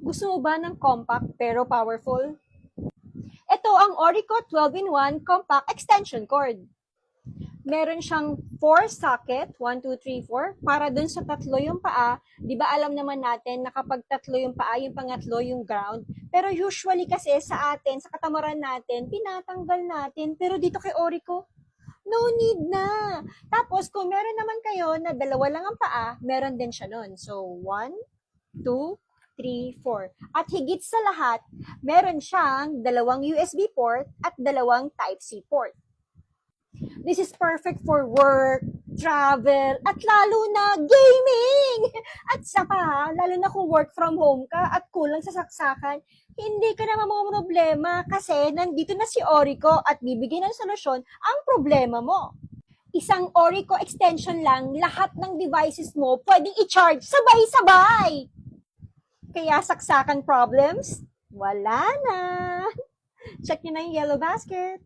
Gusto mo ba ng compact pero powerful? Ito ang Orico 12-in-1 Compact Extension Cord. Meron siyang 4 socket, 1, 2, 3, 4, para dun sa tatlo yung paa. Di ba alam naman natin na kapag tatlo yung paa, yung pangatlo yung ground. Pero usually kasi sa atin, sa katamaran natin, tinatanggal natin. Pero dito kay Orico, no need na. Tapos kung meron naman kayo na dalawa lang ang paa, meron din siya nun. So 1, 2, 3, 4. At higit sa lahat, meron siyang dalawang USB port at dalawang Type-C port. This is perfect for work, travel, at lalo na gaming! At saka, lalo na kung work from home ka at kulang sa saksakan, hindi ka na mamamroblema kasi nandito na si Orico at bibigyan ng solusyon ang problema mo. Isang Orico extension lang, lahat ng devices mo pwedeng i-charge sabay-sabay! Kaya saksakan problems, wala na! Check nyo na yung yellow basket.